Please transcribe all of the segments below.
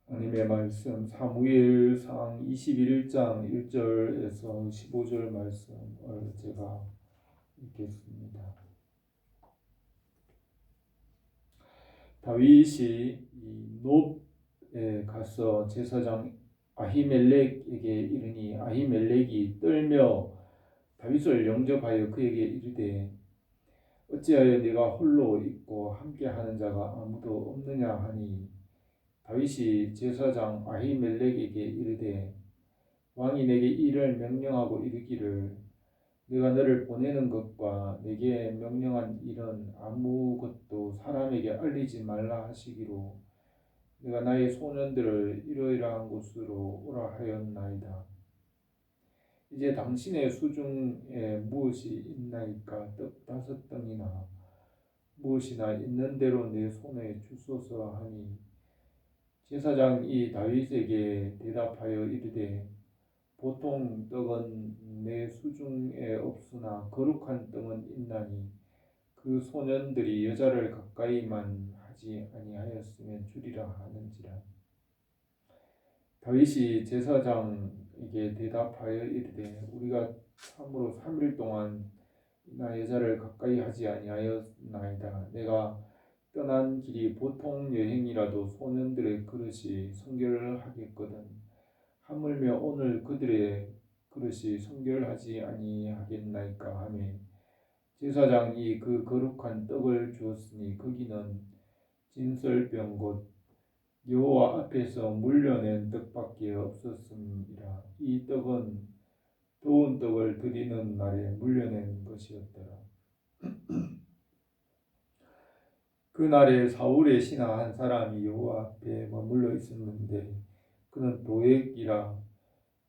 하나님의 말씀 사무엘상 21장 1절에서 15절 말씀을 제가 읽겠습니다. 다윗이 놉에 가서 제사장 아히멜렉에게 이르니 아히멜렉이 떨며 다윗을 영접하여 그에게 이르되 어찌하여 네가 홀로 있고 함께하는 자가 아무도 없느냐 하니 다윗이 제사장 아히멜렉에게 이르되 왕이 내게 이를 명령하고 이르기를 내가 너를 보내는 것과 내게 명령한 일은 아무것도 사람에게 알리지 말라 하시기로 내가 나의 소년들을 이러이러한 곳으로 오라 하였나이다. 이제 당신의 수중에 무엇이 있나이까? 떡 5덩이나 무엇이나 있는 대로 내 손에 주소서 하니 제사장이 다윗에게 대답하여 이르되 보통 떡은 내 수중에 없으나 거룩한 떡은 있나니 그 소년들이 여자를 가까이만 하지 아니하였으면 주리라 하는지라. 다윗이 제사장에게 대답하여 이르되 우리가 참으로 3일 동안 나 여자를 가까이 하지 아니하였나이다. 내가 떠난 길이 보통 여행이라도 소년들의 그릇이 성결하겠거든. 하물며 오늘 그들의 그릇이 성결하지 아니하겠나이까 하매 제사장이 그 거룩한 떡을 주었으니 거기는 진설병 곧 여호와 앞에서 물려낸 떡밖에 없었음이라. 이 떡은 더운 떡을 드리는 날에 물려낸 것이었더라. 그날에 사울의 신하 한 사람이 여호와 앞에 머물러 있었는데 그는 도액이라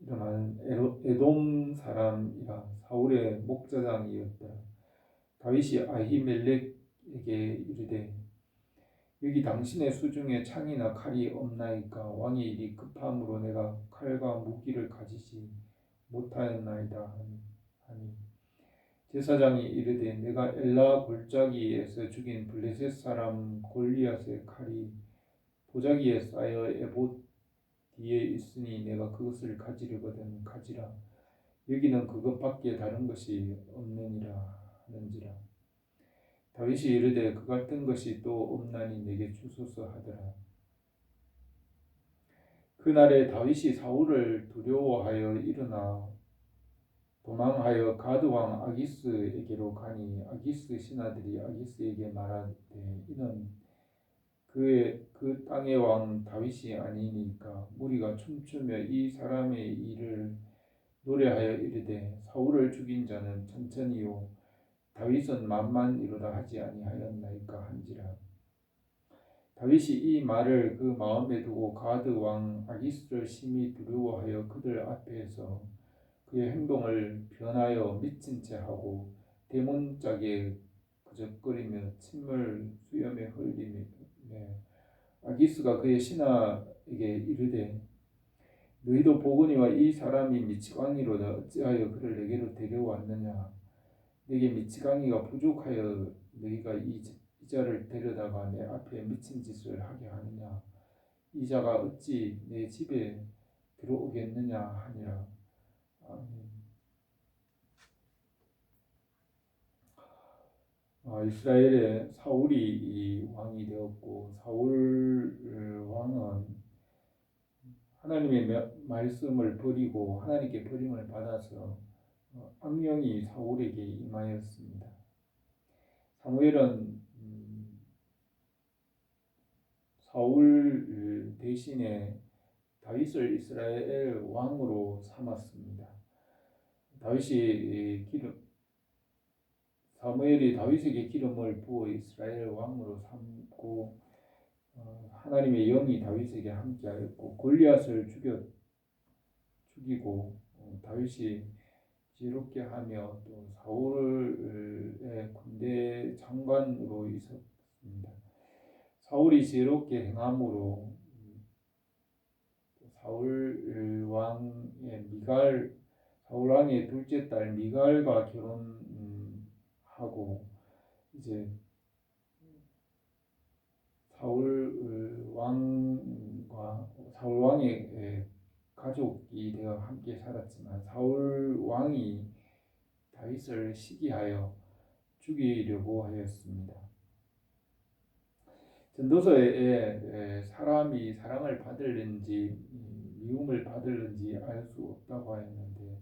이름하는 에돔 사람이라 사울의 목자장이었다. 다윗이 아히멜렉에게 이르되 여기 당신의 수중에 창이나 칼이 없나이까? 왕의 일이 급함으로 내가 칼과 무기를 가지지 못하였나이다 하니 제사장이 이르되 내가 엘라 골짜기에서 죽인 블레셋 사람 골리앗의 칼이 도자기에 쌓여 에봇 뒤에 있으니 내가 그것을 가지려거든 가지라. 여기는 그것밖에 다른 것이 없느니라 하는지라. 다윗이 이르되 그 같은 것이 또 없나니 내게 주소서 하더라. 그날에 다윗이 사울을 두려워하여 일어나 도망하여 가드 왕 아기스에게로 가니 아기스 신하들이 아기스에게 말하되 이는 그 땅의 왕 다윗이 아니니까 무리가 춤추며 이 사람의 일을 노래하여 이르되 사울을 죽인 자는 천천히요 다윗은 만만이로다 하지 아니하였나이까 한지라. 다윗이 이 말을 그 마음에 두고 가드 왕 아기스를 심히 두려워하여 그들 앞에서 그의 행동을 변하여 미친 채 하고 대문짝에 그적거리며 침을 수염에 흘리며 아기스가 그의 신하에게 이르되 너희도 보거니와 이 사람이 미치광이로다. 어찌하여 그를 내게로 데려왔느냐? 내게 미치광이가 부족하여 너희가 이 자를 데려다가 내 앞에 미친 짓을 하게 하느냐? 이 자가 어찌 내 집에 들어오겠느냐 하니라. 아멘. 이스라엘의 사울이 왕이 되었고 사울 왕은 하나님의 말씀을 버리고 하나님께 버림을 받아서 악령이 사울에게 임하였습니다. 사무엘은 사울 대신에 다윗을 이스라엘 왕으로 삼았습니다. 사무엘이 다윗에게 기름을 부어 이스라엘 왕으로 삼고 하나님의 영이 다윗에게 함께하였고 골리앗을 죽이고 다윗이 지혜롭게 하며 또 사울의 군대 장관으로 있었습니다. 사울이 지혜롭게 행함으로 사울 왕의 둘째 딸 미갈과 결혼하고 이제 사울 왕과 사울 왕의 가족이 되어 함께 살았지만 사울 왕이 다윗을 시기하여 죽이려고 하였습니다. 전도서에 사람이 사랑을 받을는지 미움을 받을는지 알 수 없다고 하였는데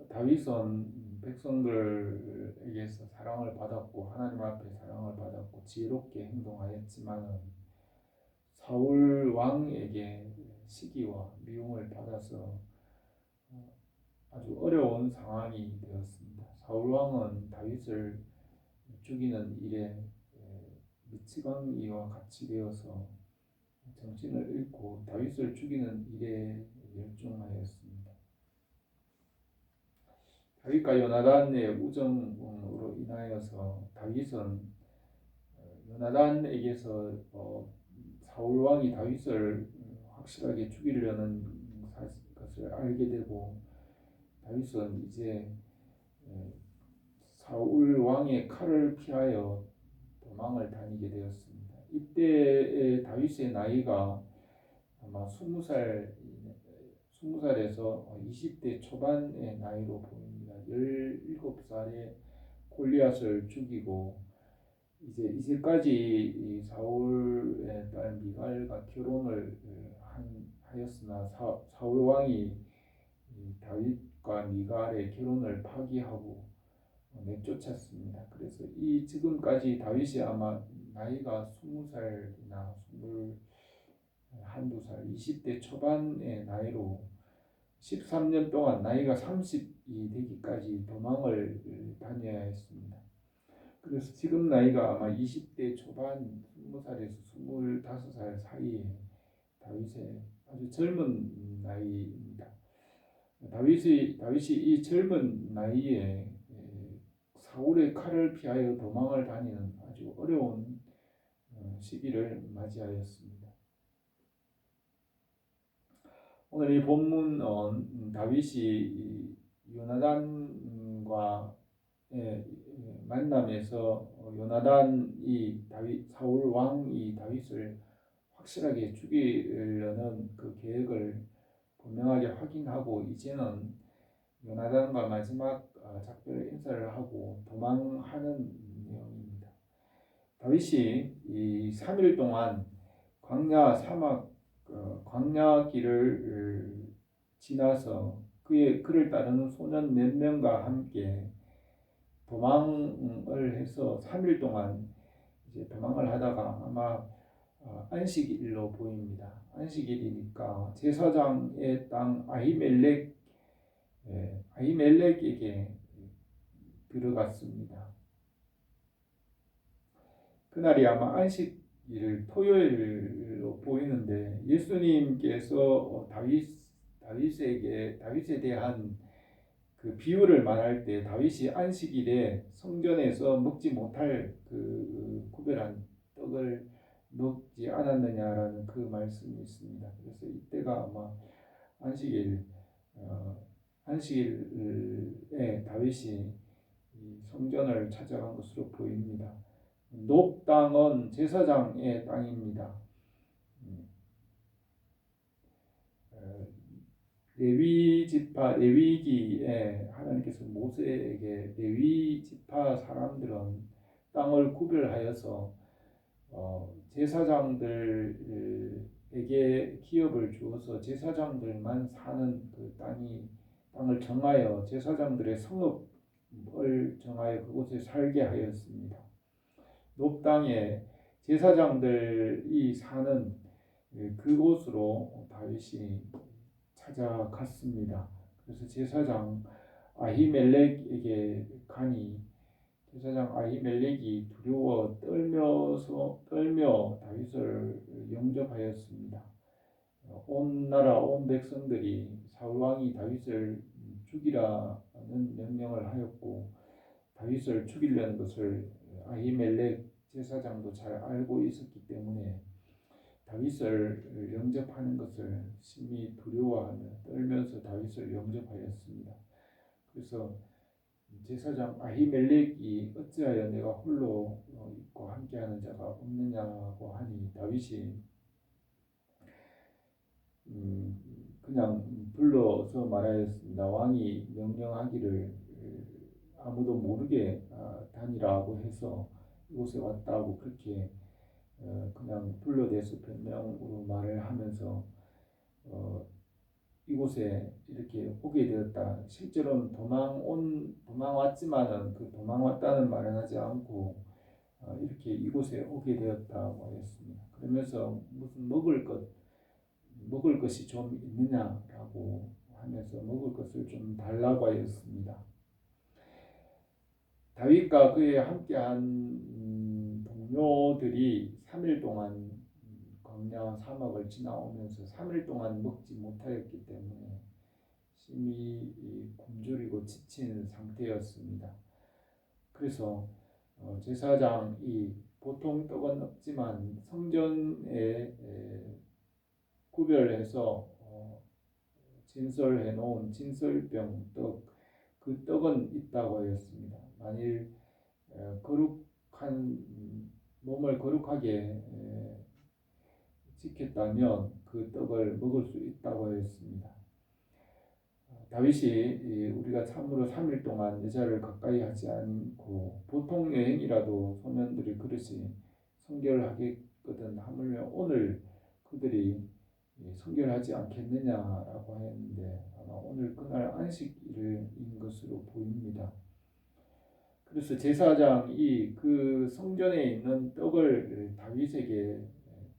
다윗은 백성들에게서 사랑을 받았고 하나님 앞에 사랑을 받았고 지혜롭게 행동하였지만 사울 왕에게 시기와 미움을 받아서 아주 어려운 상황이 되었습니다. 사울 왕은 다윗을 죽이는 일에 미치광이와 같이 되어서 정신을 잃고 다윗을 죽이는 일에 열중하였습니다. 다윗과 요나단의 우정으로 인하여서 다윗은 요나단에게서 사울 왕이 다윗을 확실하게 죽이려는 것을 알게 되고 다윗은 이제 사울 왕의 칼을 피하여 도망을 다니게 되었습니다. 이때 다윗의 나이가 아마 20살에서 20대 초반의 나이로 보입니다. 17살에 골리앗을 죽이고 이제까지 사울의 딸 미갈과 결혼을 하였으나 사울 왕이 다윗과 미갈의 결혼을 파기하고 내쫓았습니다. 그래서 지금까지 다윗이 아마 나이가 20살이나 21~22살 20대 초반의 나이로 13년 동안 나이가 30이 되기까지 도망을 다녀야 했습니다. 그래서 지금 나이가 아마 20대 초반 20살에서 25살 사이에 다윗의 아주 젊은 나이입니다. 다윗이 이 젊은 나이에 사울의 칼을 피하여 도망을 다니는 아주 어려운 시기를 맞이하였습니다. 오늘 이 본문은 다윗이 요나단과 만남에서 요나단이 사울 왕이 다윗을 확실하게 죽이려는 그 계획을 분명하게 확인하고 이제는 요나단과 마지막 작별 인사를 하고 도망하는 내용입니다. 다윗이 이 3일 동안 광야 길을 지나서 그를 따르는 소년 몇 명과 함께 도망을 해서 3일 동안 이제 도망을 하다가 아마 안식일로 보입니다. 안식일이니까 제사장의 땅 아히멜렉에게 들어갔습니다. 그날이 아마 안식일 토요일로 보이는데 예수님께서 다윗에 대한 그 비유를 말할 때 다윗이 안식일에 성전에서 먹지 못할 그 구별한 떡을 먹지 않았느냐라는 그 말씀이 있습니다. 그래서 이때가 아마 안식일에 다윗이 성전을 찾아간 것으로 보입니다. 놋 땅은 제사장의 땅입니다. 레위기에 하나님께서 모세에게 레위 지파 사람들은 땅을 구별하여서 제사장들에게 기업을 주어서 제사장들만 사는 그 땅을 정하여 제사장들의 성읍을 정하여 그곳에 살게 하였습니다. 놋 땅에 제사장들이 사는 그곳으로 다윗이 찾아갔습니다. 그래서 제사장 아히멜렉에게 가니 제사장 아히멜렉이 두려워 떨며 다윗을 영접하였습니다. 온 나라 온 백성들이 사울 왕이 다윗을 죽이라는 명령을 하였고 다윗을 죽이려는 것을 아히멜렉 제사장도 잘 알고 있었기 때문에 다윗을 영접하는 것을 심히 두려워하며 떨면서 다윗을 영접하였습니다. 그래서 제사장 아히멜렉이 어찌하여 내가 홀로 있고 함께하는 자가 없느냐고 하니 다윗이 그냥 불러서 말하였습니다. 왕이 명령하기를 아무도 모르게 다니라고 해서 이곳에 왔다고 그렇게 그냥 불러대서 변명으로 말을 하면서 이곳에 이렇게 오게 되었다. 실제로는 도망왔지만은 그 도망왔다는 말은 하지 않고 이렇게 이곳에 오게 되었다고 하였습니다. 그러면서 무슨 먹을 것이 좀 있느냐라고 하면서 먹을 것을 좀 달라고 하였습니다. 다윗과 그에 함께한 동료들이 3일 동안 광야 사막을 지나오면서 3일 동안 먹지 못하였기 때문에 심히 굶주리고 지친 상태였습니다. 그래서 제사장이 보통 떡은 없지만 성전에 구별해서 진설해 놓은 진설병 떡, 그 떡은 있다고 하였습니다. 만일 거룩한 몸을 거룩하게 지켰다면 그 떡을 먹을 수 있다고 하였습니다. 다윗이 우리가 참으로 3일 동안 여자를 가까이 하지 않고 보통 여행이라도 소년들이 그릇이 성결하겠거든 하물며 오늘 그들이 성결하지 않겠느냐라고 했는데 아마 오늘 그날 안식일인 것으로 보입니다. 그래서 제사장이 그 성전에 있는 떡을 다윗에게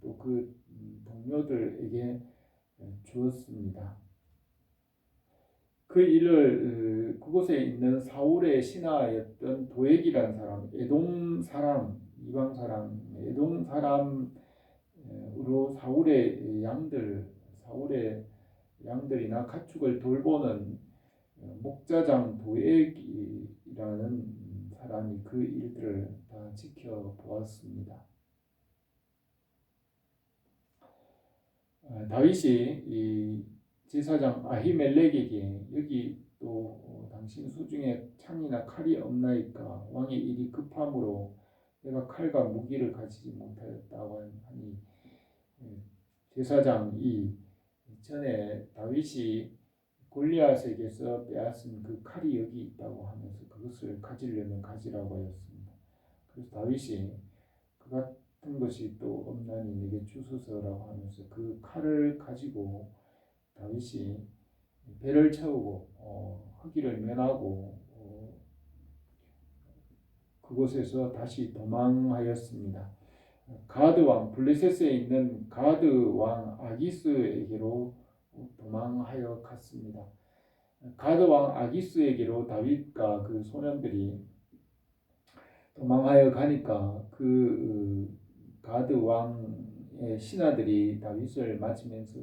또 그 동료들에게 주었습니다. 그 일을 그곳에 있는 사울의 신하였던 도액이라는 사람, 에돔 사람, 이방 사람, 에돔 사람으로 사울의 양들이나 가축을 돌보는 목자장 도액이라는 사람이 그 일들을 다 지켜보았습니다. 다윗이 이 제사장 아히멜렉에게 여기 또 당신 수중에 창이나 칼이 없나이까 왕의 일이 급함으로 내가 칼과 무기를 가지지 못하였다고 하니 제사장이 전에 다윗이 골리앗에게서 빼앗은 그 칼이 여기 있다고 하면서 그것을 가지려면 가지라고 하였습니다. 그래서 다윗이 그 같은 것이 또 없나니 내게 주소서라고 하면서 그 칼을 가지고 다윗이 배를 채우고 허기를 면하고 그곳에서 다시 도망하였습니다. 가드 왕 블레셋에 있는 가드 왕 아기스에게로 도망하여 갔습니다. 가드 왕 아기스에게로 다윗과 그 소년들이 도망하여 가니까 그 가드 왕의 신하들이 다윗을 맞으면서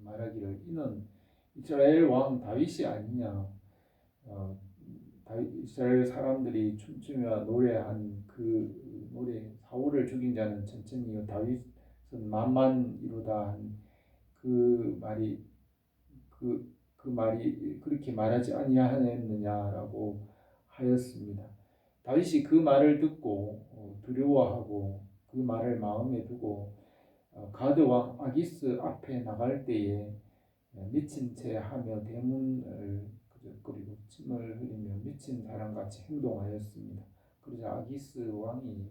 말하기를 이는 이스라엘 왕 다윗이 아니냐. 이스라엘 사람들이 춤추며 노래한 그 노래 사울을 죽인 자는 천천히요 다윗은 만만이로다 한 그 말이 그렇게 말하지 아니하였느냐라고 하였습니다. 다윗이 그 말을 듣고 두려워하고 그 말을 마음에 두고 가드 왕 아기스 앞에 나갈 때에 미친 채 하며 대문을 그리고 침을 흘리며 미친 사람같이 행동하였습니다. 그러자 아기스 왕이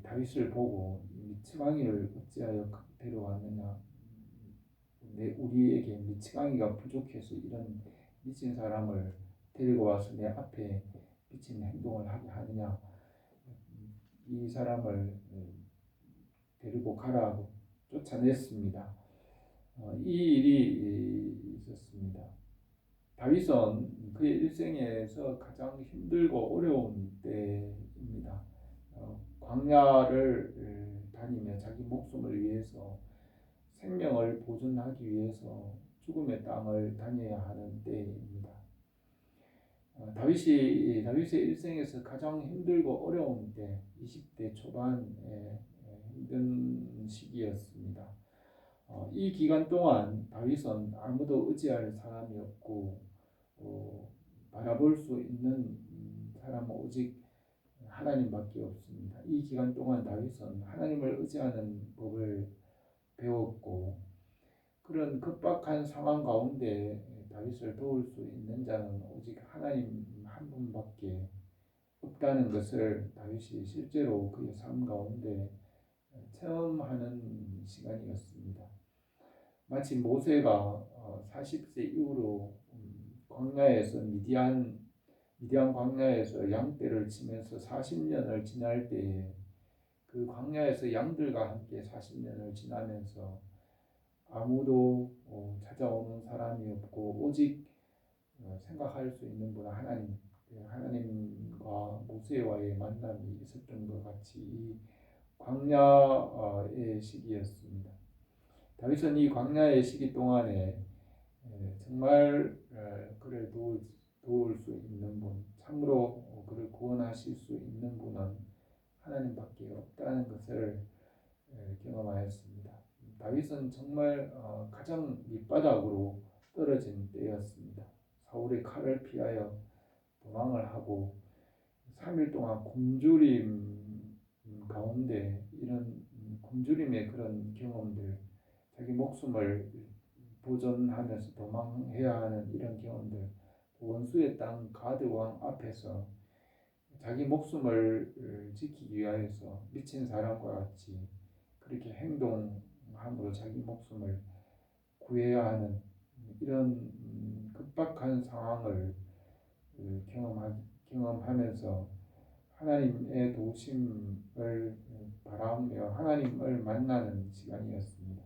다윗을 보고 미치광이를 어찌하여 데려왔느냐, 우리에게 미치광이가 부족해서 이런 미친 사람을 데리고 와서 내 앞에 미친 행동을 하게 하느냐, 이 사람을 데리고 가라고 쫓아냈습니다. 이 일이 있었습니다. 다윗은 그의 일생에서 가장 힘들고 어려운 때입니다. 광야를 다니며 자기 목숨을 위해서 생명을 보존하기 위해서 죽음의 땅을 다녀야 하는 때입니다. 다윗의 일생에서 가장 힘들고 어려운 때 20대 초반에 힘든 시기였습니다. 이 기간 동안 다윗은 아무도 의지할 사람이 없고 바라볼 수 있는 사람은 오직 하나님밖에 없습니다. 이 기간 동안 다윗은 하나님을 의지하는 법을 배웠고 그런 급박한 상황 가운데 다윗을 도울 수 있는 자는 오직 하나님 한 분밖에 없다는 것을 다윗이 실제로 그의 삶 가운데 체험하는 시간이었습니다. 마치 모세가 40세 이후로 광야에서 미디안 광야에서 양떼를 치면서 40년을 지날 때에 그 광야에서 양들과 함께 40년을 지나면서 아무도 찾아오는 사람이 없고 오직 생각할 수 있는 분은 하나님, 하나님과 모세와의 만남이 있었던 것 같이 이 광야의 시기였습니다. 다윗은 이 광야의 시기 동안에 정말 그를 도울 수 있는 분, 참으로 그를 구원하실 수 있는 분은 하나님밖에 없다는 것을 경험하였습니다. 다윗은 정말 가장 밑바닥으로 떨어진 때였습니다. 사울의 칼을 피하여 도망을 하고 3일 동안 굶주림 가운데 이런 굶주림의 그런 경험들, 자기 목숨을 보존하면서 도망해야 하는 이런 경험들, 원수의 땅 가드 왕 앞에서 자기 목숨을 지키기 위하여서 미친 사람과 같이 그렇게 행동함으로 자기 목숨을 구해야 하는 이런 급박한 상황을 경험하면서 하나님의 도우심을 바라며 하나님을 만나는 시간이었습니다.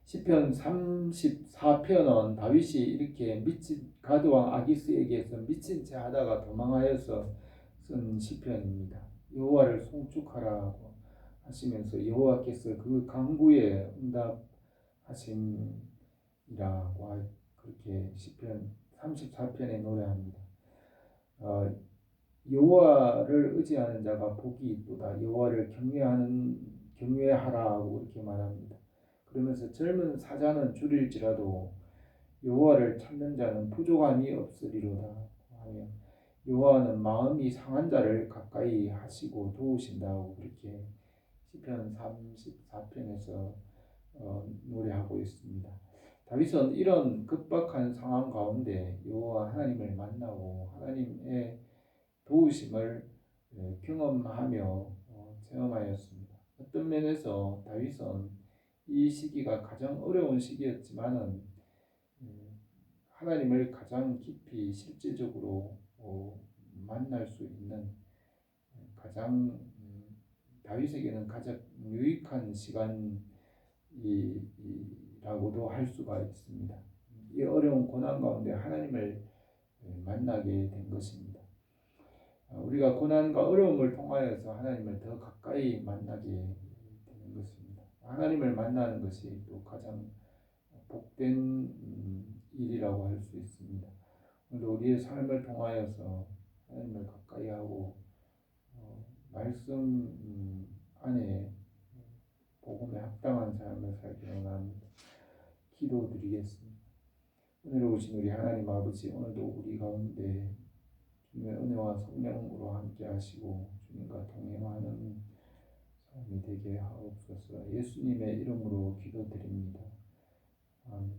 시편 34편은 다윗이 이렇게 미친 가드왕 아기스에게서 미친 채 하다가 도망하여서 쓴 시편입니다. 여호와를 송축하라고 하시면서 여호와께서 그 간구에 응답하심이라고 그렇게 시편 34편에 노래합니다. 여호와를 의지하는 자가 복이 있도다. 여호와를 경외하라고 이렇게 말합니다. 그러면서 젊은 사자는 줄일지라도 여호와를 찾는 자는 부족함이 없으리로다 하며 여호와는 마음이 상한 자를 가까이 하시고 도우신다고 그렇게 시편 34편에서 노래하고 있습니다. 다윗은 이런 급박한 상황 가운데 여호와 하나님을 만나고 하나님의 도우심을 경험하며 체험하였습니다. 어떤 면에서 다윗은 이 시기가 가장 어려운 시기였지만은 하나님을 가장 깊이 실제적으로 만날 수 있는 가장 다윗에게는 가장 유익한 시간이라고도 할 수가 있습니다. 이 어려운 고난 가운데 하나님을 만나게 된 것입니다. 우리가 고난과 어려움을 통하여서 하나님을 더 가까이 만나게 되는 것입니다. 하나님을 만나는 것이 또 가장 복된 일이라고 할 수 있습니다. 오늘도 우리의 삶을 통하여서 하나님을 가까이 하고 말씀 안에 복음에 합당한 삶을 살기 원합니다. 기도드리겠습니다. 오늘 오신 우리 하나님 아버지, 오늘도 우리 가운데 주님의 은혜와 성령으로 함께 하시고 주님과 동행하는 삶이 되게 하옵소서. 예수님의 이름으로 기도드립니다. 아멘.